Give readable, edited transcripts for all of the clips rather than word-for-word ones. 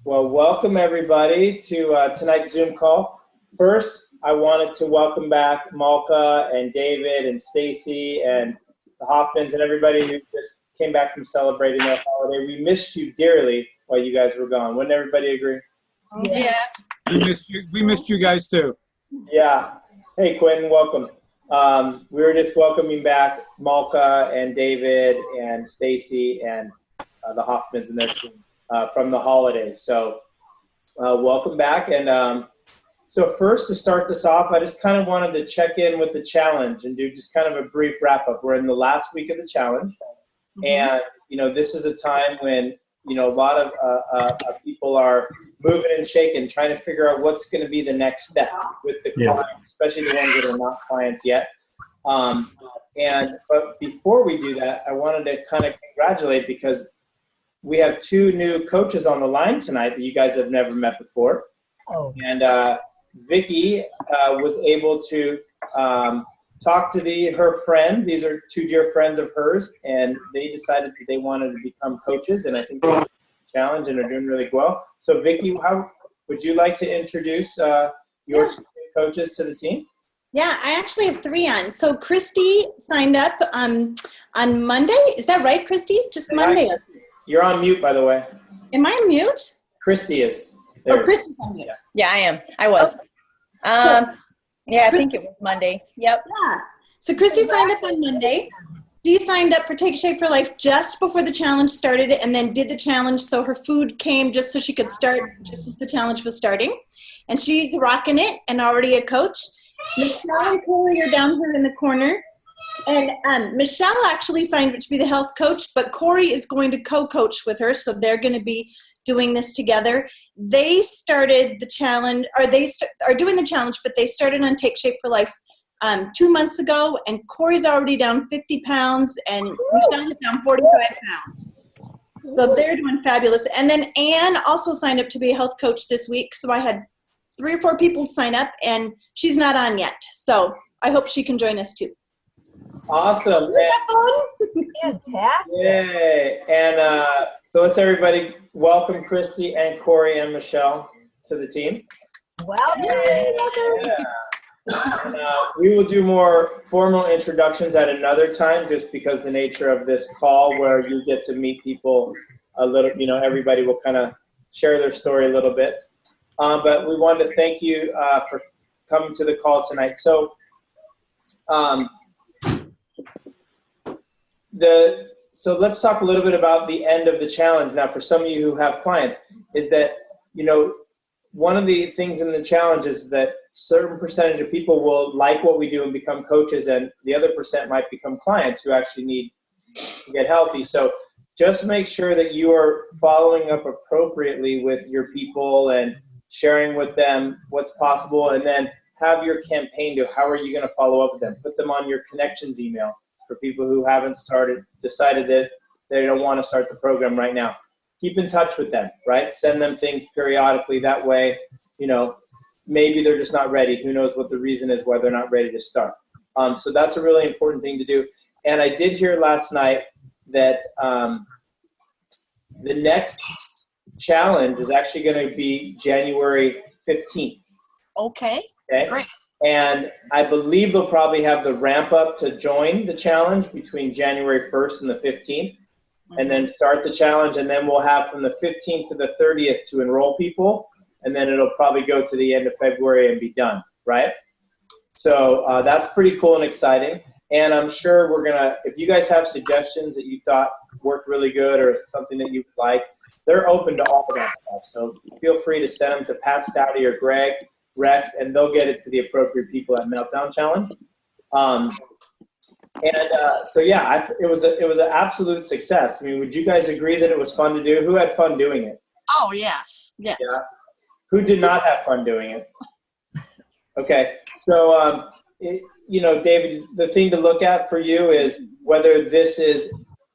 Well, welcome everybody to tonight's Zoom call. First, I wanted to welcome back Malka and David and Stacy and the Hoffmans and everybody who just came back from celebrating their holiday. We missed you dearly while you guys were gone. Wouldn't everybody agree? Yes. We missed you guys too. Yeah. Hey, Quentin, welcome. We were just welcoming back Malka and David and Stacy and the Hoffmans and their team from the holidays. So welcome back. And so first, to start this off, I just kind of wanted to check in with the challenge and do just kind of a brief wrap up. We're in the last week of the challenge. And, this is a time when, a lot of people are moving and shaking, trying to figure out what's going to be the next step with the clients, especially the ones that are not clients yet. But before we do that, I wanted to kind of congratulate, because we have two new coaches on the line tonight that you guys have never met before. Oh. And Vicky was able to talk to her friend. These are two dear friends of hers, and they decided that they wanted to become coaches, and I think they're challenge and are doing really well. So Vicky, how would you like to introduce your two coaches to the team? Yeah, I actually have three on. So Christy signed up on Monday. Is that right, Christy? Just Monday. You're on mute, by the way. Am I on mute? Christy is. Oh, Christy's on mute. Yeah, I am. I was. Yeah, I think it was Monday. Yep. Yeah. So Christy signed up on Monday. She signed up for Take Shape for Life just before the challenge started, and then did the challenge, so her food came just so she could start just as the challenge was starting. And she's rocking it and already a coach. Michelle and Corey are down here in the corner. And Michelle actually signed up to be the health coach, but Corey is going to co-coach with her, so they're going to be doing this together. They started the challenge, or they are doing the challenge, but they started on Take Shape for Life 2 months ago, and Corey's already down 50 pounds, and Michelle is down 45 pounds. So they're doing fabulous. And then Anne also signed up to be a health coach this week, so I had 3 or 4 people sign up, and she's not on yet. So I hope she can join us too. Awesome. Isn't that fun? Fantastic. Yay. And so let's everybody welcome Christy and Corey and Michelle to the team. Well, Yeah. And, we will do more formal introductions at another time, just because the nature of this call, where you get to meet people a little, everybody will kind of share their story a little bit. But we wanted to thank you for coming to the call tonight. So so let's talk a little bit about the end of the challenge. Now, for some of you who have clients, is that, one of the things in the challenge is that certain percentage of people will like what we do and become coaches, and the other percent might become clients who actually need to get healthy. So just make sure that you are following up appropriately with your people and sharing with them what's possible, and then have your campaign to how are you going to follow up with them. Put them on your connections email for people who haven't decided that they don't want to start the program right now. Keep in touch with them, right? Send them things periodically. That way, maybe they're just not ready. Who knows what the reason is why they're not ready to start. So that's a really important thing to do. And I did hear last night that the next challenge is actually going to be January 15th. Okay. Great. And I believe they'll probably have the ramp up to join the challenge between January 1st and the 15th. And then start the challenge, and then we'll have from the 15th to the 30th to enroll people, and then it'll probably go to the end of February and be done, right? So that's pretty cool and exciting. And I'm sure we're gonna, if you guys have suggestions that you thought worked really good or something that you like, they're open to all of that stuff. So feel free to send them to Pat Stouty or Greg, Rex, and they'll get it to the appropriate people at Meltdown Challenge. So yeah, it was an absolute success. I mean, would you guys agree that it was fun to do? Who had fun doing it? Oh, yes. Yes. Yeah. Who did not have fun doing it? Okay. So, David, the thing to look at for you is whether this is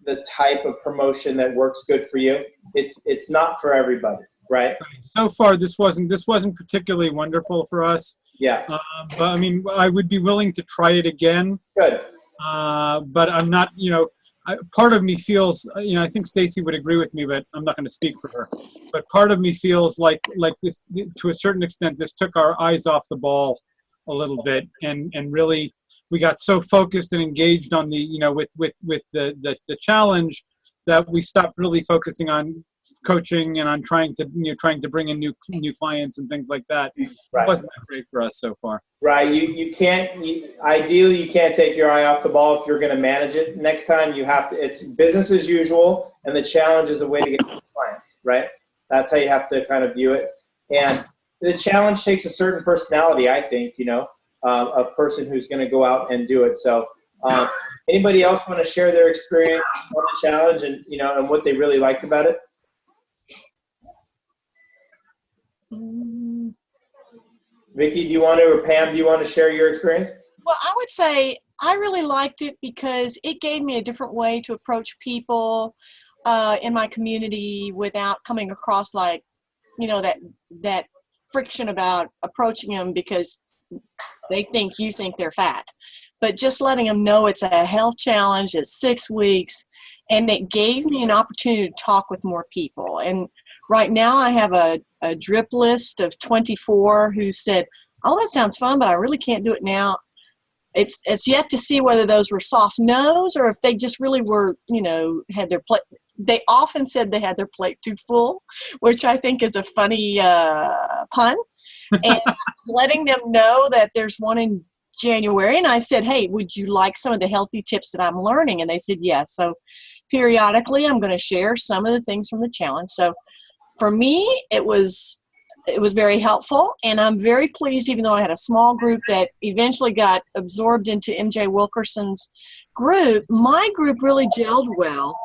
the type of promotion that works good for you. It's not for everybody, right? So far, this wasn't particularly wonderful for us. Yeah. But I mean, I would be willing to try it again. Good. But I'm not, part of me feels, I think Stacy would agree with me, but I'm not going to speak for her. But part of me feels like this, to a certain extent, this took our eyes off the ball a little bit, and really we got so focused and engaged on the, with the challenge, that we stopped really focusing on coaching and on trying to bring in new clients and things like that. Right. It wasn't that great for us so far. Right. Ideally you can't take your eye off the ball if you're going to manage it. Next time you have to, it's business as usual, and the challenge is a way to get clients, right? That's how you have to kind of view it. And the challenge takes a certain personality, I think, a person who's going to go out and do it. So anybody else want to share their experience on the challenge and, and what they really liked about it? Vicki, do you want to, or Pam, do you want to share your experience? Well, I would say I really liked it because it gave me a different way to approach people in my community without coming across like, that friction about approaching them because they think you think they're fat. But just letting them know it's a health challenge, it's 6 weeks, and it gave me an opportunity to talk with more people. And right now I have a drip list of 24 who said, oh, that sounds fun, but I really can't do it now. It's yet to see whether those were soft no's or if they just really were, had their plate. They often said they had their plate too full, which I think is a funny pun. And letting them know that there's one in January. And I said, hey, would you like some of the healthy tips that I'm learning? And they said, yes. So periodically, I'm going to share some of the things from the challenge. So for me, it was very helpful, and I'm very pleased, even though I had a small group that eventually got absorbed into MJ Wilkerson's group. My group really gelled well,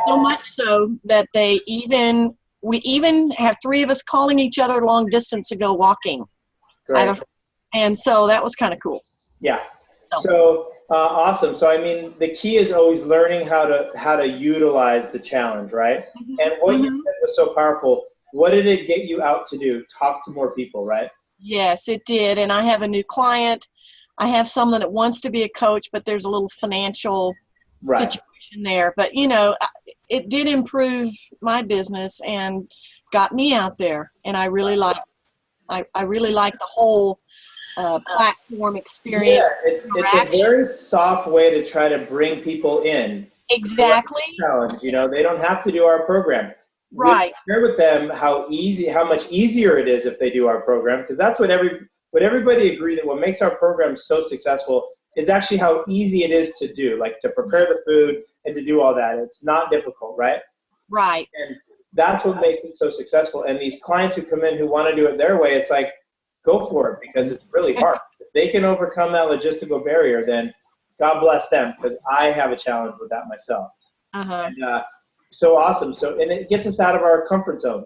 so much so that we even have 3 of us calling each other long distance to go walking. Great. And so that was kind of cool. Yeah. So awesome. So I mean, the key is always learning how to utilize the challenge, right? Mm-hmm. And what you said was so powerful. What did it get you out to do? Talk to more people, right? Yes, it did. And I have a new client. I have someone that wants to be a coach, but there's a little financial situation there. But it did improve my business and got me out there. And I really like the whole platform experience. Yeah, it's a very soft way to try to bring people in. Exactly. Challenge. They don't have to do our program. Right. We share with them how much easier it is if they do our program, because that's what everybody agreed that what makes our program so successful is actually how easy it is to do, like to prepare the food and to do all that. It's not difficult, right? Right. And that's what makes it so successful. And these clients who come in who want to do it their way, it's like, go for it, because it's really hard. If they can overcome that logistical barrier, then God bless them, because I have a challenge with that myself. Uh-huh. And, so awesome. And it gets us out of our comfort zone.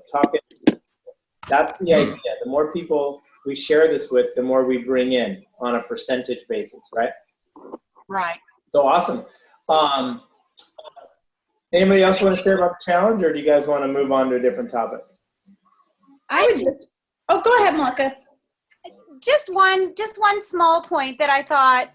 That's the idea. The more people we share this with, the more we bring in on a percentage basis, right? Right. So awesome. Anybody else want to share about the challenge, or do you guys want to move on to a different topic? I would go ahead, Malka. Just one small point that I thought,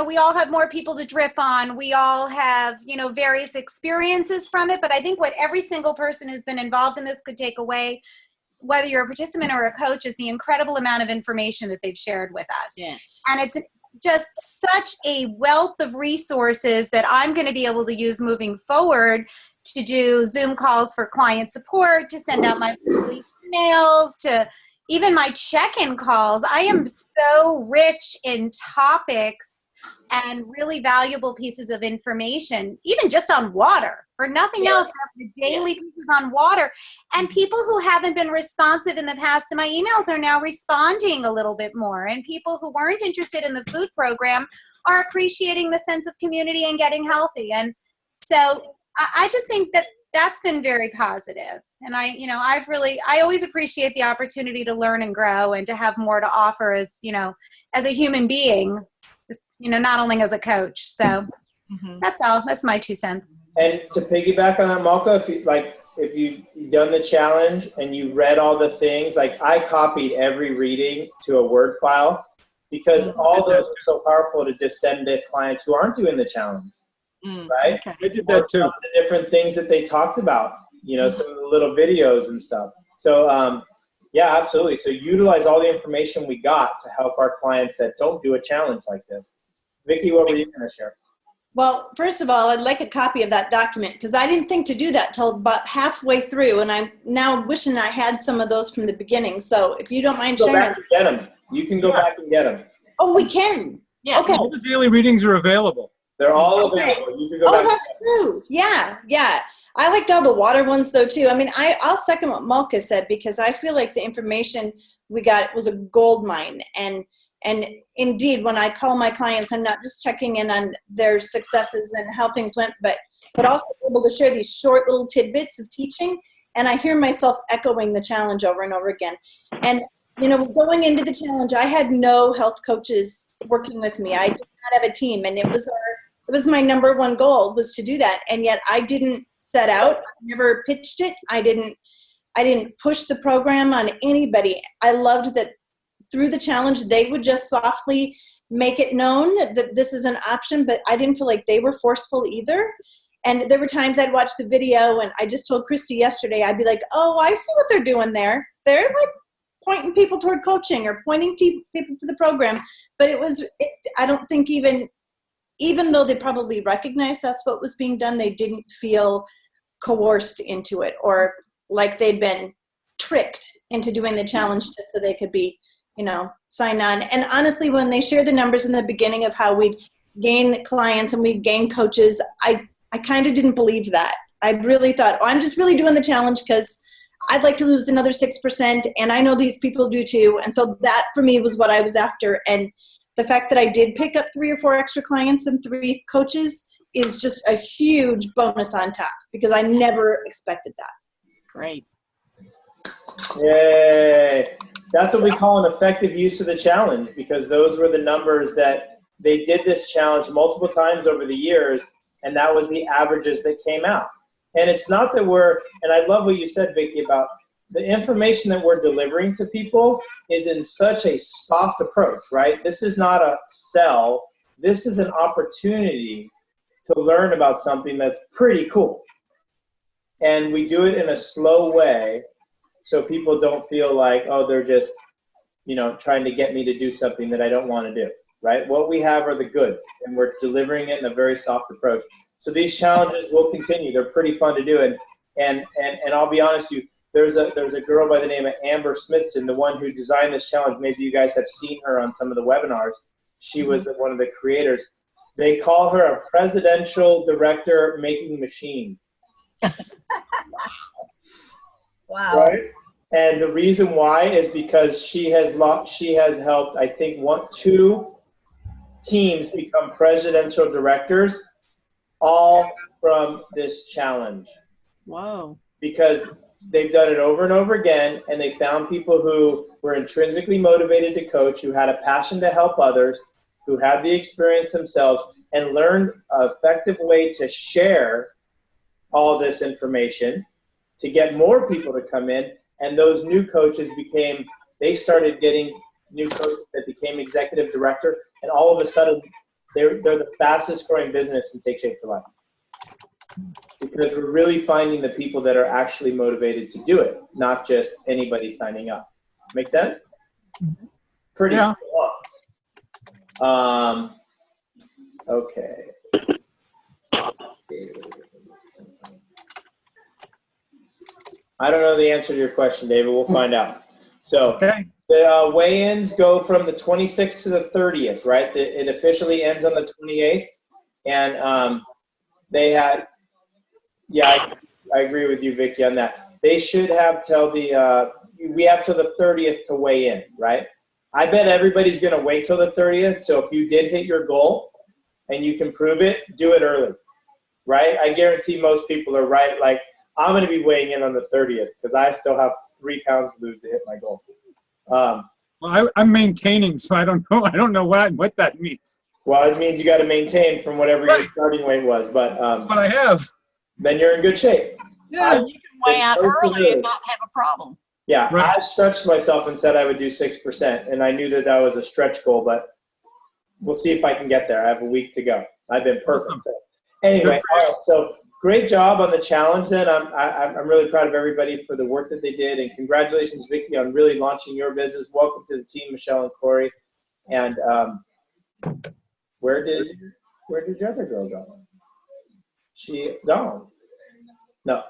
we all have more people to drip on. We all have, various experiences from it. But I think what every single person who's been involved in this could take away, whether you're a participant or a coach, is the incredible amount of information that they've shared with us. Yes. And it's just such a wealth of resources that I'm going to be able to use moving forward to do Zoom calls for client support, to send out my emails, to even my check-in calls. I am so rich in topics and really valuable pieces of information, even just on water. For nothing else, the daily pieces on water. And people who haven't been responsive in the past to my emails are now responding a little bit more. And people who weren't interested in the food program are appreciating the sense of community and getting healthy. And so I just think that that's been very positive. And I always appreciate the opportunity to learn and grow and to have more to offer as a human being, not only as a coach. So that's all. That's my 2 cents. And to piggyback on that, Malka, if you've done the challenge and you read all the things, like I copied every reading to a Word file, because all those are so powerful to just send to clients who aren't doing the challenge. right? Okay. I did that too. Some of the different things that they talked about, you know, some of the little videos and stuff. So, yeah, absolutely. So utilize all the information we got to help our clients that don't do a challenge like this. Vicki, what were you going to share? Well, first of all, I'd like a copy of that document because I didn't think to do that till about halfway through, and I'm now wishing I had some of those from the beginning. So if you don't mind Go sharing. back and get them. You can go back and get them. Oh, we can. Yeah. Okay. All the daily readings are available. They're all Okay. available. You can go Oh, back. that's true. Yeah, yeah. I liked all the water ones though too. I mean, I'll second what Malka said because I feel like the information we got was a gold mine. And indeed, when I call my clients, I'm not just checking in on their successes and how things went, but also able to share these short little tidbits of teaching. And I hear myself echoing the challenge over and over again. And you know, going into the challenge, I had no health coaches working with me. I did not have a team, and it was my number one goal was to do that. And yet I didn't set out. I never pitched it. I didn't push the program on anybody. I loved that through the challenge, they would just softly make it known that this is an option, but I didn't feel like they were forceful either. And there were times I'd watch the video, and I just told Christy yesterday, I'd be like, oh, I see what they're doing there. They're like pointing people toward coaching or pointing people to the program. But I don't think even though they probably recognized that's what was being done, they didn't feel coerced into it or like they'd been tricked into doing the challenge just so they could be, you know, sign on. And honestly, when they shared the numbers in the beginning of how we'd gain clients and we'd gain coaches, I kind of didn't believe that. I really thought, oh, I'm just really doing the challenge because I'd like to lose another 6%, and I know these people do too. And so that for me was what I was after. And the fact that I did pick up 3 or 4 extra clients and 3 coaches is just a huge bonus on top because I never expected that. Great. Yay. That's what we call an effective use of the challenge, because those were the numbers that they did this challenge multiple times over the years, and that was the averages that came out. And it's not that and I love what you said, Vicki, about the information that we're delivering to people is in such a soft approach, right? This is not a sell. This is an opportunity to learn about something that's pretty cool. And we do it in a slow way so people don't feel like, oh, they're just, you know, trying to get me to do something that I don't want to do, right? What we have are the goods, and we're delivering it in a very soft approach. So these challenges will continue. They're pretty fun to do. And I'll be honest with you, there's a girl by the name of Amber Smithson, the one who designed this challenge. Maybe you guys have seen her on some of the webinars. She was one of the creators. They call her a presidential director making machine. Wow. Right? And the reason why is because she has helped, I think, 2 teams become presidential directors, all from this challenge. Whoa. Because they've done it over and over again, and they found people who were intrinsically motivated to coach, who had a passion to help others, who had the experience themselves, and learned an effective way to share all this information to get more people to come in. And those new coaches they started getting new coaches that became executive director, and all of a sudden they're the fastest growing business in Take Shape for Life. Because we're really finding the people that are actually motivated to do it, not just anybody signing up. Make sense? Pretty cool. Okay. I don't know the answer to your question, David. We'll find out. So the weigh-ins go from the 26th to the 30th, right? It officially ends on the 28th. And they had, I agree with you, Vicki, on that. They should have we have till the 30th to weigh in, right? I bet everybody's going to wait till the 30th. So if you did hit your goal and you can prove it, do it early, right? I guarantee most people are right. Like, I'm going to be weighing in on the 30th because I still have 3 pounds to lose to hit my goal. Well, I'm maintaining, so I don't know what that means. Well, it means you got to maintain from whatever your starting weight was. But I have. Then you're in good shape. Yeah. You can weigh out early and not have a problem. Yeah, Right. I stretched myself and said I would do 6%, and I knew that was a stretch goal, but we'll see if I can get there. I have a week to go. I've been perfect. Awesome. So. Anyway, all right, so great job on the challenge then. I'm really proud of everybody for the work that they did, and congratulations, Vicki, on really launching your business. Welcome to the team, Michelle and Corey. And where did your other girl go? She gone. No.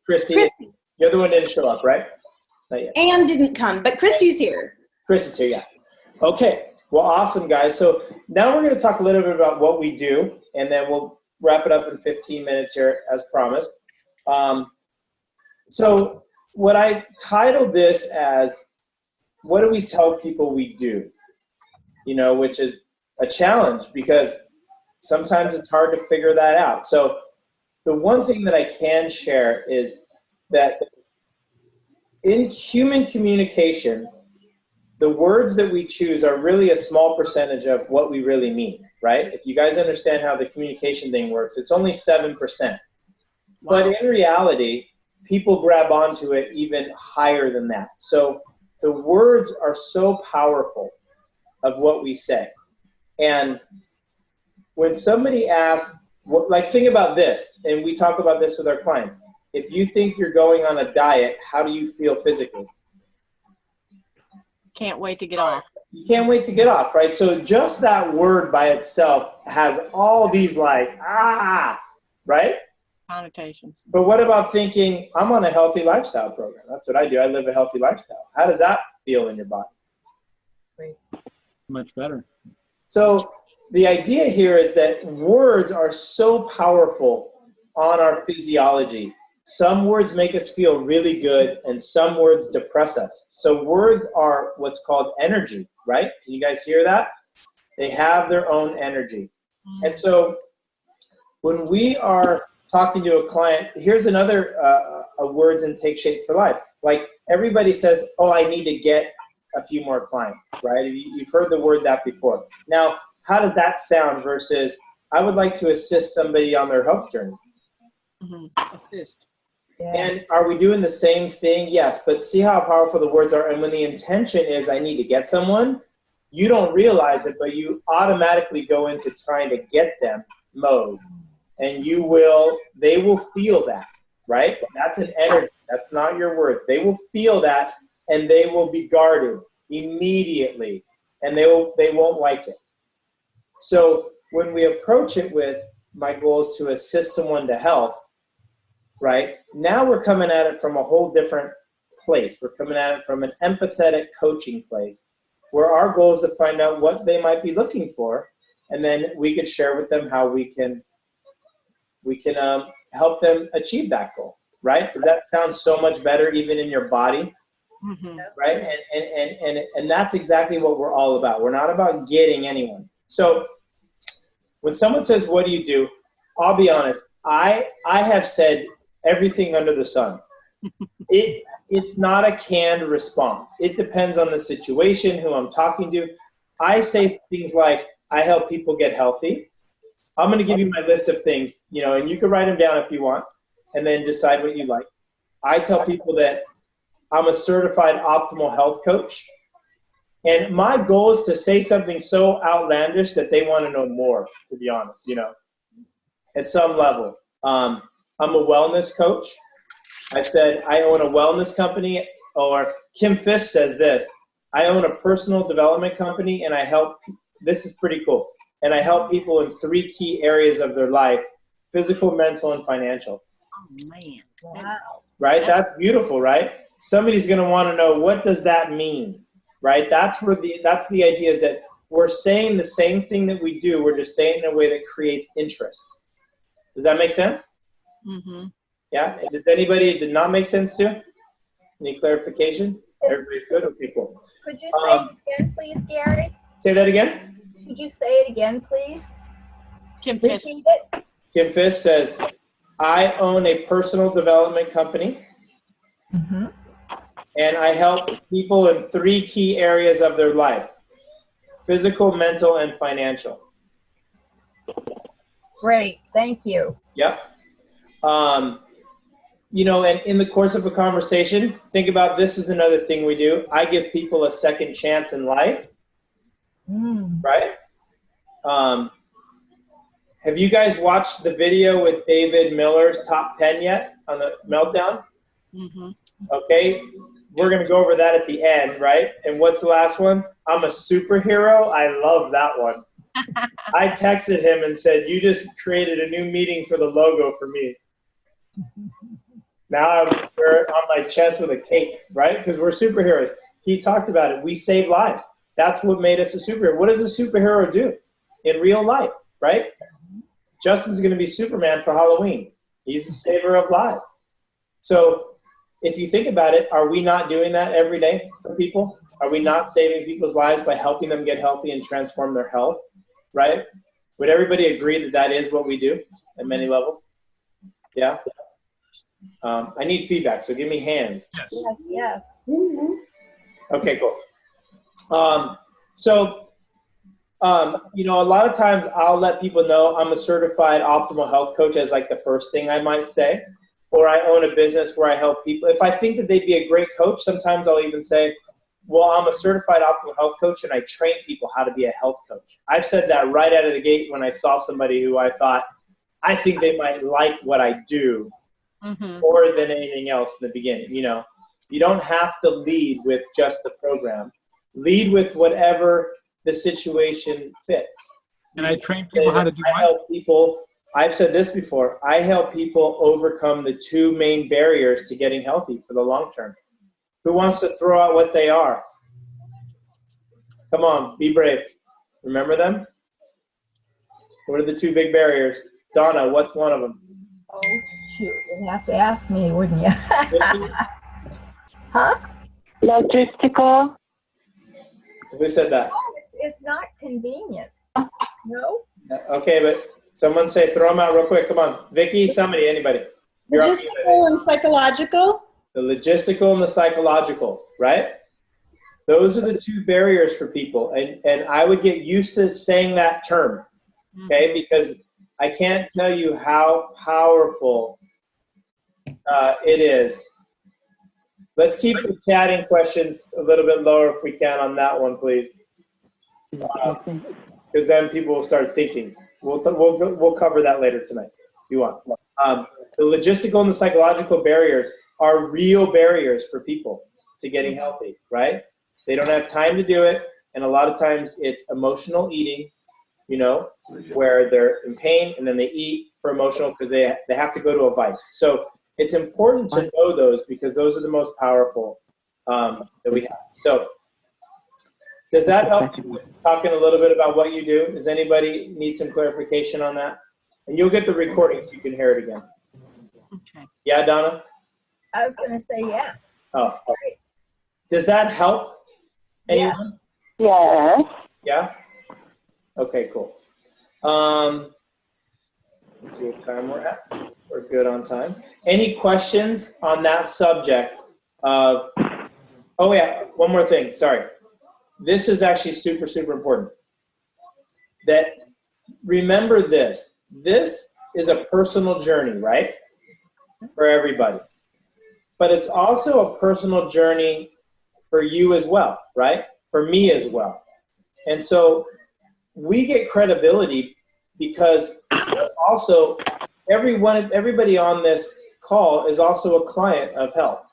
Christy, you're the one that didn't show up, right? Not yet. Anne didn't come, but Christy's here. Chris is here, yeah. Okay, well, awesome, guys. So now we're going to talk a little bit about what we do, and then we'll wrap it up in 15 minutes here, as promised. So what I titled this as, what do we tell people we do? You know, which is a challenge because sometimes it's hard to figure that out. So the one thing that I can share is that in human communication, the words that we choose are really a small percentage of what we really mean, right? If you guys understand how the communication thing works, it's only 7%. Wow. But in reality, people grab onto it even higher than that. So the words are so powerful of what we say. And when somebody asks, like, think about this, and we talk about this with our clients. If you think you're going on a diet, how do you feel physically? Can't wait to get off. You can't wait to get off, right? So just that word by itself has all these right? Connotations. But what about thinking, I'm on a healthy lifestyle program? That's what I do. I live a healthy lifestyle. How does that feel in your body? Much better. So the idea here is that words are so powerful on our physiology. Some words make us feel really good, and some words depress us. So words are what's called energy, right? Can you guys hear that? They have their own energy. And so when we are talking to a client, here's another words and take shape for life. Like everybody says, oh, I need to get a few more clients, right? You've heard the word that before. Now, how does that sound versus I would like to assist somebody on their health journey? Mm-hmm. Assist. Yeah. And are we doing the same thing? Yes, but see how powerful the words are. And when the intention is I need to get someone, you don't realize it, but you automatically go into trying to get them mode. And they will feel that, right? That's an energy. That's not your words. They will feel that, and they will be guarded immediately, and they won't like it. So when we approach it with my goal is to assist someone to health, right? Now we're coming at it from a whole different place. We're coming at it from an empathetic coaching place where our goal is to find out what they might be looking for, and then we could share with them how we can help them achieve that goal, right? Does that sound so much better even in your body? Mm-hmm. Right? And that's exactly what we're all about. We're not about getting anyone. So when someone says, what do you do? I'll be honest. I have said everything under the sun. It's not a canned response. It depends on the situation, who I'm talking to. I say things like, I help people get healthy. I'm going to give you my list of things, and you can write them down if you want, and then decide what you like. I tell people that I'm a certified optimal health coach. And my goal is to say something so outlandish that they want to know more, to be honest, at some level. I'm a wellness coach. I said I own a wellness company, or Kim Fisk says this, I own a personal development company, and I help, this is pretty cool, and I help people in 3 key areas of their life, physical, mental, and financial. Oh, man. Wow. Right? That's beautiful, right? Somebody's going to want to know, what does that mean? Right? That's the idea, is that we're saying the same thing that we do. We're just saying it in a way that creates interest. Does that make sense? Mm-hmm. Yeah? Did not make sense to? Any clarification? Everybody's good? Okay, cool. Could you say it again, please, Gary? Say that again? Could you say it again, please? Kim Fisk. Repeat it. Kim Fisk says, I own a personal development company. Mm-hmm. And I help people in 3 key areas of their life: physical, mental, and financial. Great. Thank you. Yep. And in the course of a conversation, think about, this is another thing we do. I give people a second chance in life, right? Have you guys watched the video with David Miller's top 10 yet on the Meltdown? Mm-hmm. Okay, we're going to go over that at the end, right? And what's the last one? I'm a superhero. I love that one. I texted him and said, you just created a new meaning for the logo for me. Now I'm wearing it on my chest with a cape, right? Because we're superheroes. He talked about it. We save lives. That's what made us a superhero. What does a superhero do in real life, right? Justin's going to be Superman for Halloween. He's a saver of lives. So if you think about it, are we not doing that every day for people? Are we not saving people's lives by helping them get healthy and transform their health, right? Would everybody agree that that is what we do at many levels? Yeah? I need feedback, so give me hands. Yes. Yes, yes. Okay, cool. You know, a lot of times I'll let people know I'm a certified optimal health coach as like the first thing I might say, or I own a business where I help people. If I think that they'd be a great coach, sometimes I'll even say, well, I'm a certified optimal health coach and I train people how to be a health coach. I've said that right out of the gate when I saw somebody who I thought, I think they might like what I do more than anything else in the beginning. You know, you don't have to lead with just the program. Lead with whatever the situation fits. And I train people how to do I what? help people, I've said this before, I help people overcome the two main barriers to getting healthy for the long term. Who wants to throw out what they are? Come on, be brave. Remember them? What are the two big barriers? Donna, what's one of them? Oh, shoot. You'd have to ask me, wouldn't you? Huh? Logistical. Who said that? Oh, it's not convenient. No? Okay, but someone say, throw them out real quick. Come on. Vicky, somebody, anybody. You're on mute. Logistical and psychological. The logistical and the psychological, right? Those are the two barriers for people. And I would get used to saying that term, okay? Because I can't tell you how powerful it is. Let's keep the chatting questions a little bit lower if we can on that one, please. Because then people will start thinking. We'll cover that later tonight if you want. The logistical and the psychological barriers are real barriers for people to getting healthy, right? They don't have time to do it, and a lot of times it's emotional eating, you know, where they're in pain and then they eat for emotional because they have to go to a vice. So it's important to know those because those are the most powerful that we have. So does that help talking a little bit about what you do? Does anybody need some clarification on that? And you'll get the recording so you can hear it again. Okay. Yeah, Donna? I was going to say, yeah. Oh, okay. Does that help anyone? Yes. Yeah? Okay, cool. Let's see what time we're at. We're good on time. Any questions on that subject? Oh yeah, one more thing, sorry. This is actually super, super important. That remember this. This is a personal journey, right? For everybody. But it's also a personal journey for you as well, right? For me as well. And so we get credibility because also everybody on this call is also a client of health,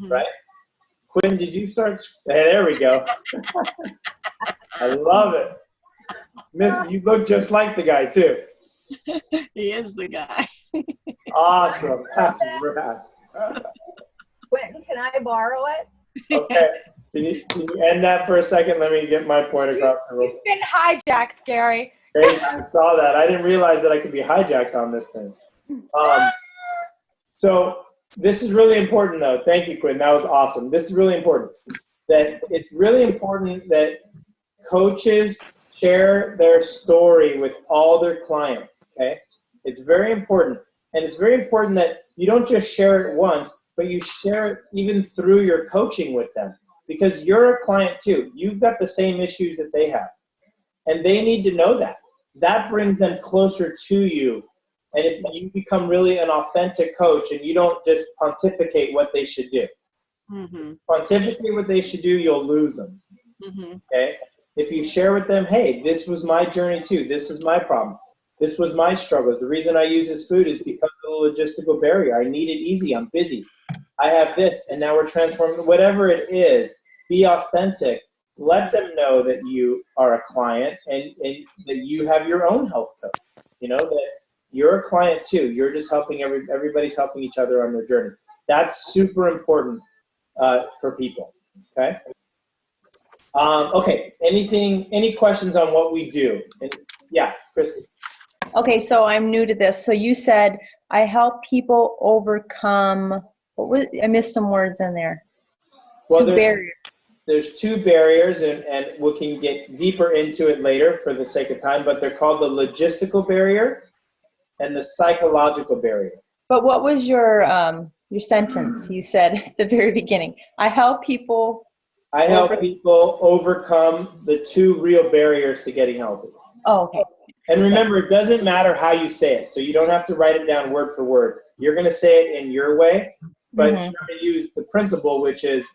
right? Quinn, did you start? Hey, there we go. I love it. Miss, you look just like the guy too. He is the guy. Awesome. That's rad. Quentin, can I borrow it? Okay. Can you end that for a second? Let me get my point across the room. You've been hijacked, Gary. Great. I saw that. I didn't realize that I could be hijacked on this thing. So this is really important, though. Thank you, Quinn. That was awesome. This is really important. That it's really important that coaches share their story with all their clients, okay? It's very important. And it's very important that you don't just share it once, but you share it even through your coaching with them. Because you're a client too. You've got the same issues that they have. And they need to know that. That brings them closer to you. And you become really an authentic coach and you don't just pontificate what they should do. Pontificate what they should do, you'll lose them. Okay? If you share with them, hey, this was my journey too. This is my problem. This was my struggles. The reason I use this food is because of the logistical barrier. I need it easy. I'm busy. I have this, and now we're transforming. Whatever it is, be authentic. Let them know that you are a client and that you have your own health coach. You know, that you're a client too. You're just helping everybody's helping each other on their journey. That's super important for people. Okay. Okay. Any questions on what we do? And, yeah, Christy. Okay, so I'm new to this. So you said I help people overcome. I missed some words in there. Well, Barriers. there's two barriers, and we can get deeper into it later for the sake of time, but they're called the logistical barrier and the psychological barrier. But what was your sentence? You said at the very beginning. I help people overcome the two real barriers to getting healthy. Oh, okay. And remember, it doesn't matter how you say it, so you don't have to write it down word for word. You're going to say it in your way, but you're going to use the principle, which is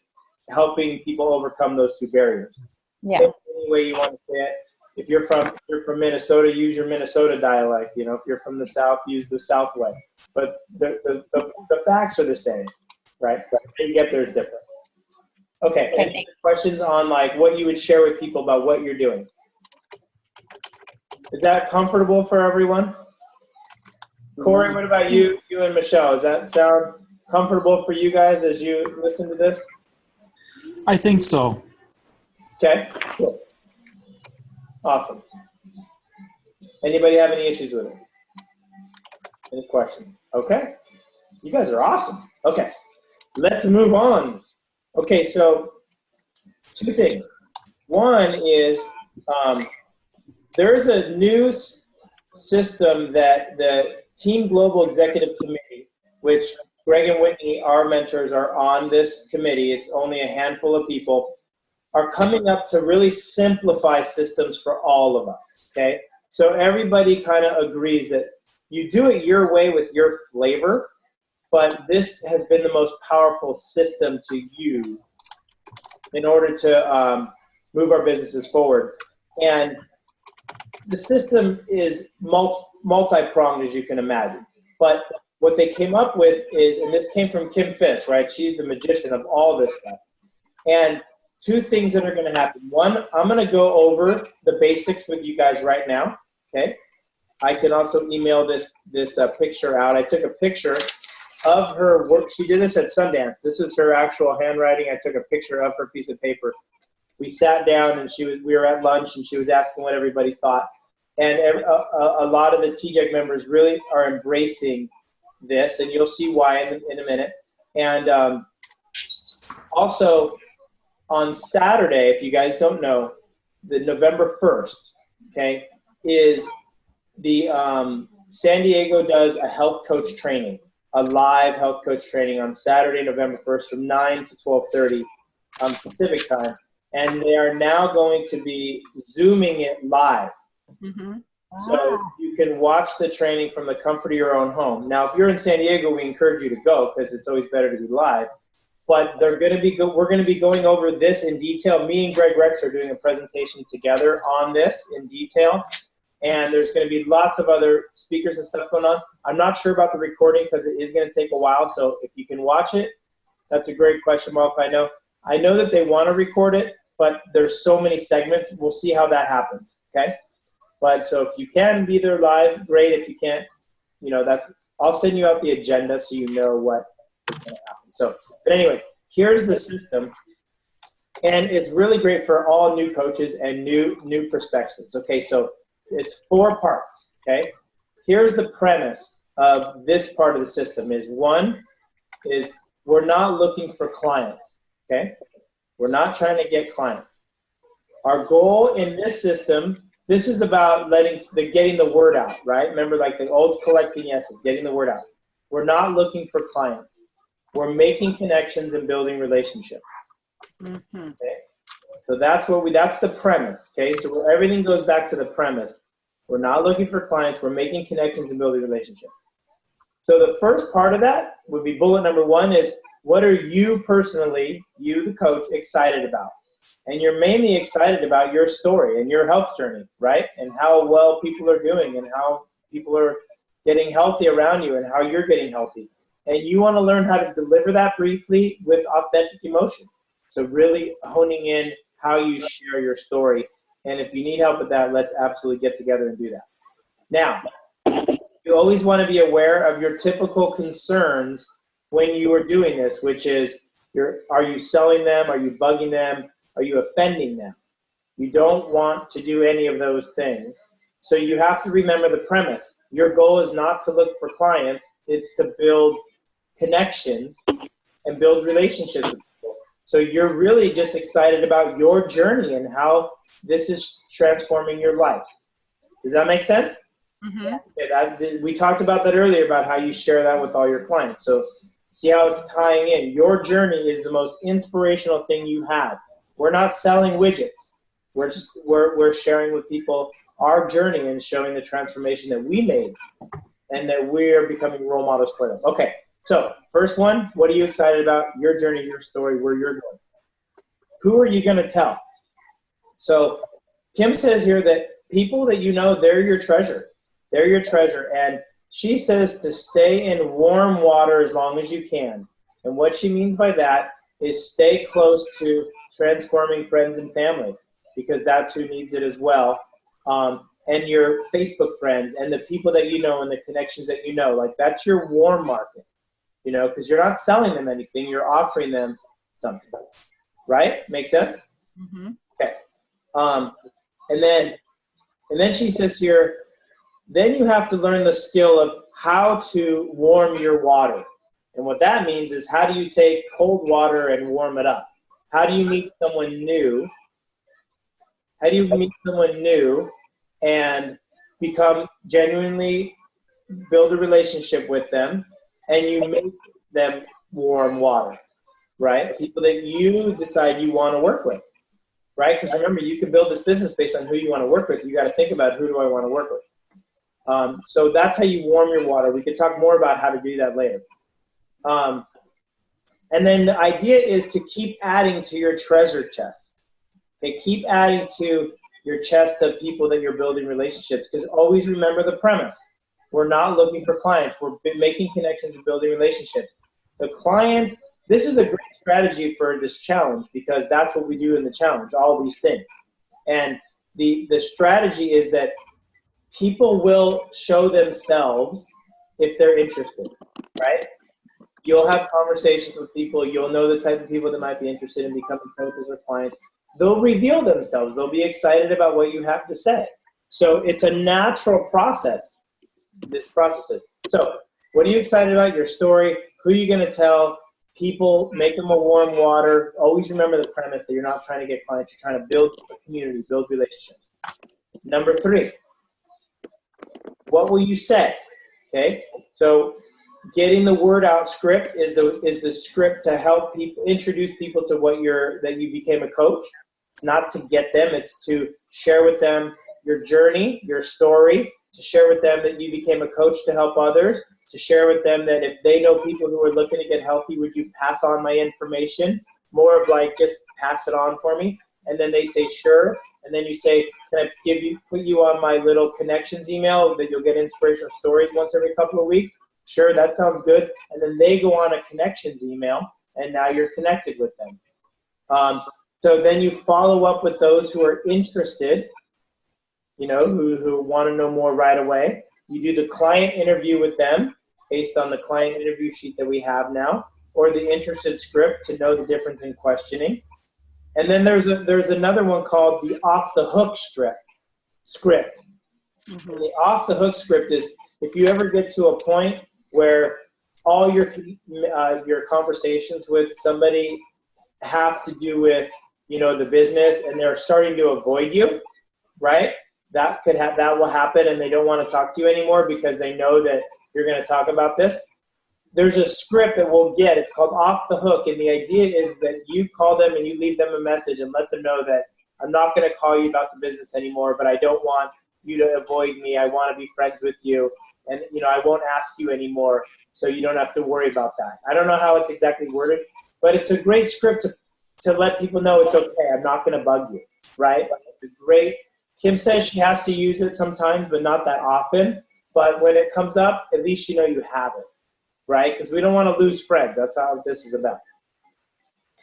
helping people overcome those two barriers. Yeah. Say it any way you want to say it. If you're from Minnesota, use your Minnesota dialect. You know, if you're from the South, use the South way. But the facts are the same, right? But you get there is different. Okay. Any questions on like what you would share with people about what you're doing? Is that comfortable for everyone? Corey, what about you? You and Michelle, does that sound comfortable for you guys as you listen to this? I think so. Okay, cool. Awesome. Anybody have any issues with it? Any questions? Okay. You guys are awesome. Okay, let's move on. Okay, so two things. One is there's a new system that the Team Global Executive Committee, which Greg and Whitney, our mentors, are on this committee. It's only a handful of people, are coming up to really simplify systems for all of us, okay? So everybody kind of agrees that you do it your way with your flavor, but this has been the most powerful system to use in order to move our businesses forward. And the system is multi-pronged, as you can imagine. But what they came up with is, and this came from Kim Fisk, right? She's the magician of all this stuff. And two things that are going to happen. One, I'm going to go over the basics with you guys right now, okay? I can also email this picture out. I took a picture of her work. She did this at Sundance. This is her actual handwriting. I took a picture of her piece of paper. We sat down and we were at lunch and she was asking what everybody thought. And a lot of the TJEC members really are embracing this, and you'll see why in a minute. And also on Saturday, if you guys don't know, the November 1st, okay, is the San Diego does a health coach training, a live health coach training on Saturday, November 1st from 9 to 12:30 Pacific time. And they are now going to be Zooming it live. Mm-hmm. So you can watch the training from the comfort of your own home. Now, if you're in San Diego, we encourage you to go because it's always better to be live. But we're going to be going over this in detail. Me and Greg Rex are doing a presentation together on this in detail. And there's going to be lots of other speakers and stuff going on. I'm not sure about the recording because it is going to take a while. So if you can watch it, that's a great question, Mark. I know that they want to record it, but there's so many segments. We'll see how that happens, okay? But so if you can be there live, great. If you can't, I'll send you out the agenda so you know what is going to happen. So, but anyway, here's the system. And it's really great for all new coaches and new perspectives. Okay, so it's 4 parts, okay? Here's the premise of this part of the system is one is we're not looking for clients, okay? We're not trying to get clients. Our goal in this system, this is about getting the word out, right? Remember, like the old collecting yeses, getting the word out. We're not looking for clients. We're making connections and building relationships. Mm-hmm. Okay? So that's the premise, okay? So everything goes back to the premise. We're not looking for clients. We're making connections and building relationships. So the first part of that would be bullet number 1 is, what are you personally, you the coach, excited about? And you're mainly excited about your story and your health journey, right? And how well people are doing and how people are getting healthy around you and how you're getting healthy. And you want to learn how to deliver that briefly with authentic emotion. So really honing in how you share your story. And if you need help with that, let's absolutely get together and do that. Now, you always want to be aware of your typical concerns when you are doing this, which is, are you selling them? Are you bugging them? Are you offending them? You don't want to do any of those things. So you have to remember the premise. Your goal is not to look for clients. It's to build connections and build relationships with people. So you're really just excited about your journey and how this is transforming your life. Does that make sense? Mm-hmm. We talked about that earlier, about how you share that with all your clients. So see how it's tying in. Your journey is the most inspirational thing you have. We're not selling widgets. We're sharing with people our journey and showing the transformation that we made and that we're becoming role models for them. Okay, so first one, what are you excited about? Your journey, your story, where you're going. Who are you going to tell? So Kim says here that people that you know, they're your treasure. They're your treasure. And she says to stay in warm water as long as you can. And what she means by that is stay close to transforming friends and family, because that's who needs it as well. And your Facebook friends and the people that you know and the connections that you know, like that's your warm market, you know, because you're not selling them anything, you're offering them something, right? Make sense? Mm-hmm. Okay. And then she says here, then you have to learn the skill of how to warm your water. And what that means is, how do you take cold water and warm it up? How do you meet someone new? How do you meet someone new and become genuinely, build a relationship with them, and you make them warm water, right? People that you decide you want to work with, right? Because remember, you can build this business based on who you want to work with. You got to think about, who do I want to work with? So that's how you warm your water. We could talk more about how to do that later. And then the idea is to keep adding to your treasure chest. Okay, keep adding to your chest of people that you're building relationships, because always remember the premise. We're not looking for clients. We're making connections and building relationships. The clients, this is a great strategy for this challenge, because that's what we do in the challenge, all these things. And the strategy is that people will show themselves if they're interested, right? You'll have conversations with people. You'll know the type of people that might be interested in becoming coaches or clients. They'll reveal themselves. They'll be excited about what you have to say. So it's a natural process, this process is. So what are you excited about? Your story. Who are you going to tell? People, make them a warm water. Always remember the premise that you're not trying to get clients. You're trying to build a community, build relationships. Number 3, what will you say? Okay, so getting the word out script is the script to help people, introduce people to that you became a coach. It's not to get them, it's to share with them your journey, your story, to share with them that you became a coach to help others, to share with them that if they know people who are looking to get healthy, would you pass on my information? More of like, just pass it on for me. And then they say, sure. And then you say, can I put you on my little connections email that you'll get inspirational stories once every couple of weeks? Sure, that sounds good. And then they go on a connections email, and now you're connected with them. So then you follow up with those who are interested, you know, who want to know more right away. You do the client interview with them based on the client interview sheet that we have now, or the interested script to know the difference in questioning. And then there's another one called the off the hook script. Mm-hmm. And the off the hook script is, if you ever get to a point where all your conversations with somebody have to do with, you know, the business, and they're starting to avoid you, right? That will happen, and they don't want to talk to you anymore because they know that you're going to talk about this. There's a script that we'll get. It's called Off the Hook, and the idea is that you call them and you leave them a message and let them know that I'm not going to call you about the business anymore, but I don't want you to avoid me. I want to be friends with you, and you know, I won't ask you anymore, so you don't have to worry about that. I don't know how it's exactly worded, but it's a great script to let people know it's okay. I'm not going to bug you, right? It's great. Kim says she has to use it sometimes, but not that often. but when it comes up, at least you know you have it, right? Because we don't want to lose friends. That's how this is about.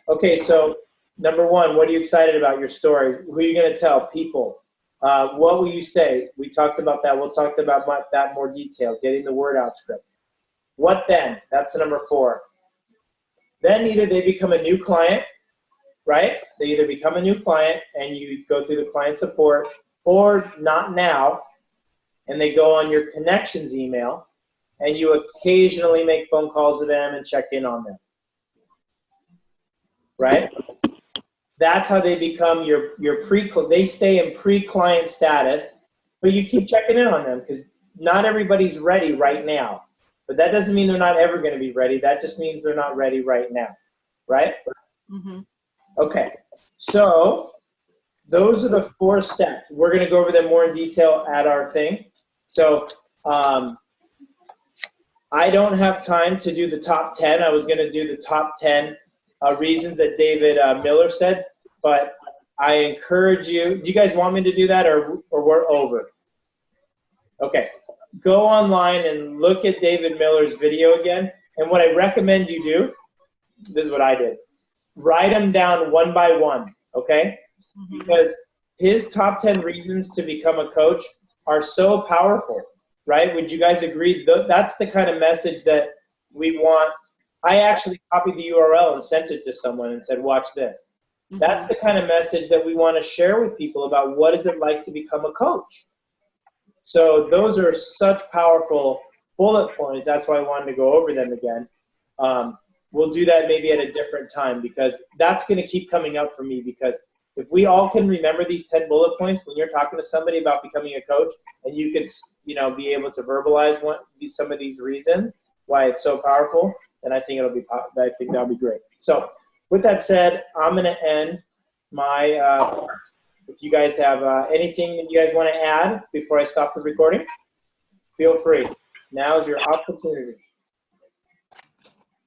Okay, so number one, what are you excited about? Your story. Who are you going to tell? People. What will you say? We talked about that. We'll talk about that in more detail, getting the word out script. What then? That's number 4. Then either they become a new client, right? They either become a new client and you go through the client support, or not now, and they go on your connections email and you occasionally make phone calls to them and check in on them, right? That's how they become your they stay in pre-client status, but you keep checking in on them because not everybody's ready right now. But that doesn't mean they're not ever going to be ready. That just means they're not ready right now, right? Mm-hmm. Okay, so those are the 4 steps. We're going to go over them more in detail at our thing. So I don't have time to do the top 10. I was going to do the top 10 reasons that David Miller said, but I encourage you. Do you guys want me to do that, or we're over? Okay. Go online and look at David Miller's video again. And what I recommend you do, this is what I did. Write them down one by one, okay? Mm-hmm. Because his top 10 reasons to become a coach are so powerful, right? Would you guys agree? That's the kind of message that we want. I actually copied the URL and sent it to someone and said, watch this. Mm-hmm. That's the kind of message that we want to share with people about what is it like to become a coach. So those are such powerful bullet points. That's why I wanted to go over them again. We'll do that maybe at a different time because that's going to keep coming up for me, because if we all can remember these 10 bullet points when you're talking to somebody about becoming a coach, and you could, be able to verbalize some of these reasons why it's so powerful, then I think that'll be great. So with that said, I'm going to end my part. If you guys have anything that you guys want to add before I stop the recording, feel free. Now is your opportunity.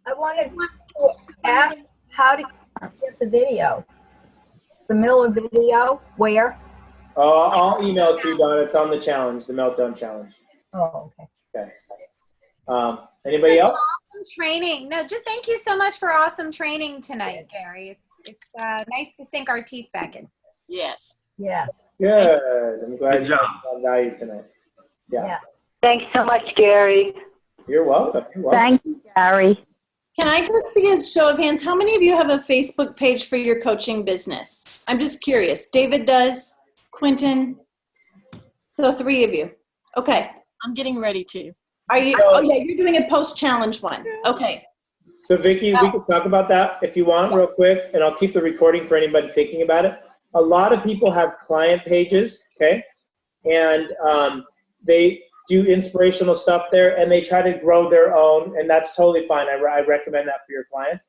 I wanted to ask how to get the video. The Miller video, where? I'll email it to you, Donna. It's on the challenge, the Meltdown Challenge. Oh, okay. Okay. Anybody else? Awesome training. No, just thank you so much for awesome training tonight, Gary. It's nice to sink our teeth back in. Yes. Yes. Good. I'm glad Good you job. found value tonight. Yeah. Thanks so much, Gary. You're welcome. Thank you, Gary. Can I just see a show of hands? How many of you have a Facebook page for your coaching business? I'm just curious. David does, Quentin, so 3 of you. Okay. I'm getting ready to. Are you? Oh yeah, you're doing a post-challenge one. Okay. So Vicki, we can talk about that if you want real quick, and I'll keep the recording for anybody thinking about it. A lot of people have client pages, okay? And they do inspirational stuff there, and they try to grow their own, and that's totally fine. I recommend that for your clients.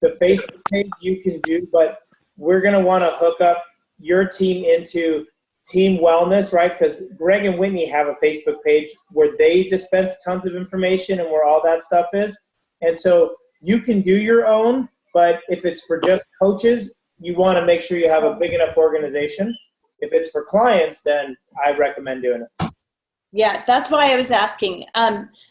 The Facebook page you can do, but we're going to want to hook up your team into Team Wellness, right? Because Greg and Whitney have a Facebook page where they dispense tons of information and where all that stuff is. And so you can do your own, but if it's for just coaches, you want to make sure you have a big enough organization. If it's for clients, then I recommend doing it. Yeah, that's why I was asking.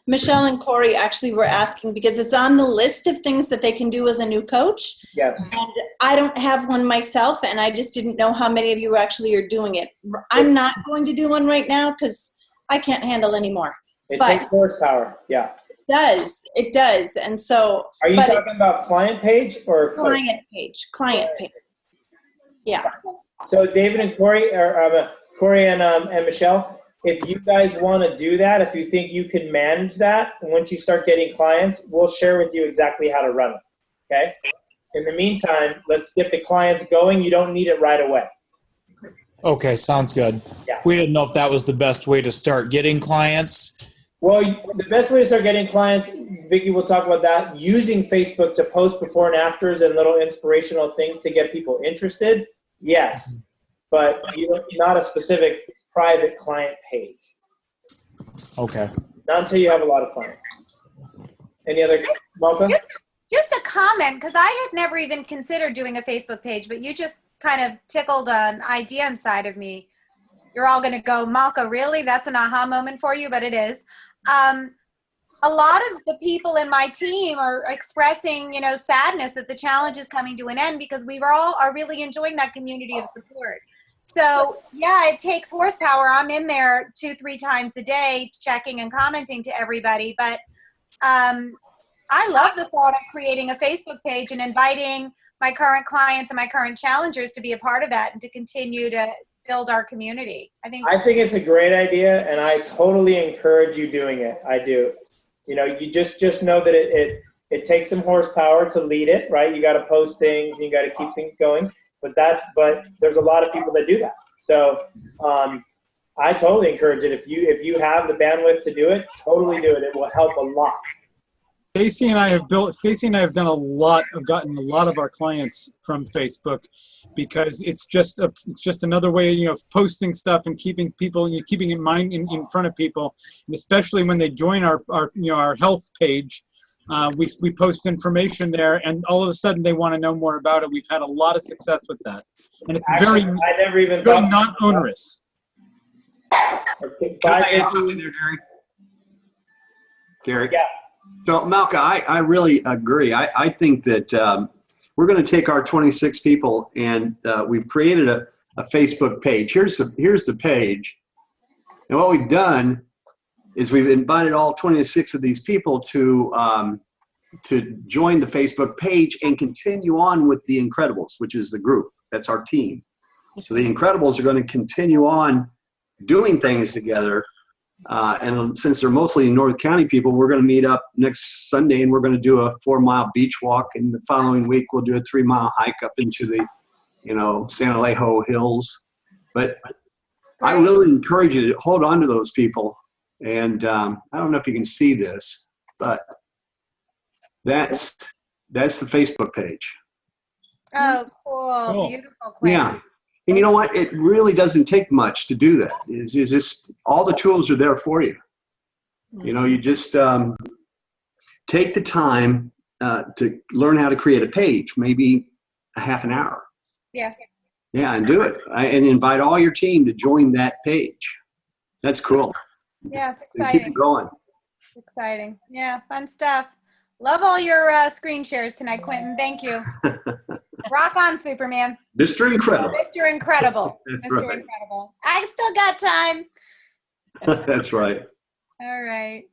Michelle and Corey actually were asking because it's on the list of things that they can do as a new coach. Yes. And I don't have one myself, and I just didn't know how many of you actually are doing it. I'm not going to do one right now because I can't handle any more. It But- takes horsepower, yeah. It does. And so. Are you but talking about client page or coach? Client page. Yeah. So David and Corey, or Corey and Michelle, if you guys want to do that, if you think you can manage that, and once you start getting clients, we'll share with you exactly how to run it, okay? In the meantime, let's get the clients going. You don't need it right away. Okay, sounds good. Yeah. We didn't know if that was the best way to start getting clients. Well, the best way to start getting clients, Vicki, we'll talk about that, using Facebook to post before and afters and little inspirational things to get people interested, yes. But not a specific private client page. Okay. Not until you have a lot of clients. Any other, Malka? Just a comment, because I had never even considered doing a Facebook page, but you just kind of tickled an idea inside of me. you're all going to go, Malka, really? That's an aha moment for you, but it is. A lot of the people in my team are expressing, sadness that the challenge is coming to an end because we all are really enjoying that community of support. So yeah, it takes horsepower. I'm in there 2-3 times a day checking and commenting to everybody, but I love the thought of creating a Facebook page and inviting my current clients and my current challengers to be a part of that and to continue to build our community. I think it's a great idea, and I totally encourage you doing it. I do. You just know that it takes some horsepower to lead it, right? You got to post things and you got to keep things going. But there's a lot of people that do that. So I totally encourage it. If you have the bandwidth to do it, totally do it. It will help a lot. Stacy and I have gotten a lot of our clients from Facebook because it's just another way, of posting stuff and keeping people, keeping in mind in front of people, and especially when they join our health page, we post information there, and all of a sudden they want to know more about it. We've had a lot of success with that, and it's Actually, I never even thought not onerous. Okay, Can I add something there, Gary? Yeah. So, Malka, I really agree. I think that we're going to take our 26 people and we've created a Facebook page. Here's the page. And what we've done is we've invited all 26 of these people to join the Facebook page and continue on with the Incredibles, which is the group. That's our team. So the Incredibles are going to continue on doing things together. And since they're mostly North County people, we're going to meet up next Sunday and we're going to do a 4-mile beach walk. And the following week, we'll do a 3-mile hike up into the, San Alejo Hills. But I really encourage you to hold on to those people. And I don't know if you can see this, but that's the Facebook page. Oh, cool. Beautiful. Quinn. Yeah. And you know what? It really doesn't take much to do that. It's just all the tools are there for you. You just take the time to learn how to create a page, maybe a half an hour. Yeah. Yeah, and do it. And invite all your team to join that page. That's cool. Yeah, it's And exciting. keep it going. Exciting. Yeah, fun stuff. Love all your screen shares tonight, Quentin. Thank you. Rock on, Superman. Mr. Incredible. Mr. Incredible. That's Mr. right. Incredible. I still got time. That's right. All right.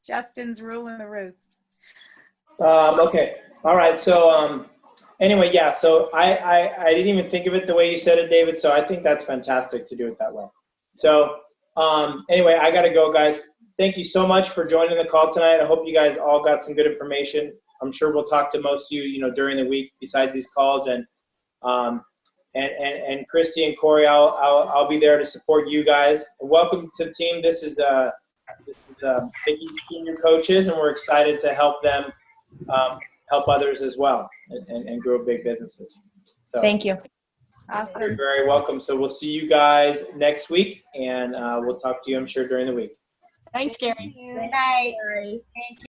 Justin's ruling the roost. Okay. All right. So anyway, yeah. So I didn't even think of it the way you said it, David. So I think that's fantastic to do it that way. So anyway, I got to go, guys. Thank you so much for joining the call tonight. I hope you guys all got some good information. I'm sure we'll talk to most of you, during the week besides these calls. And Christy and Corey, I'll be there to support you guys. Welcome to the team. This is Vicky's senior coaches, and we're excited to help them help others as well and grow big businesses. So Thank you. Awesome. you're very welcome. So we'll see you guys next week, and we'll talk to you, I'm sure, during the week. Thanks, Gary. Good night. Thank you.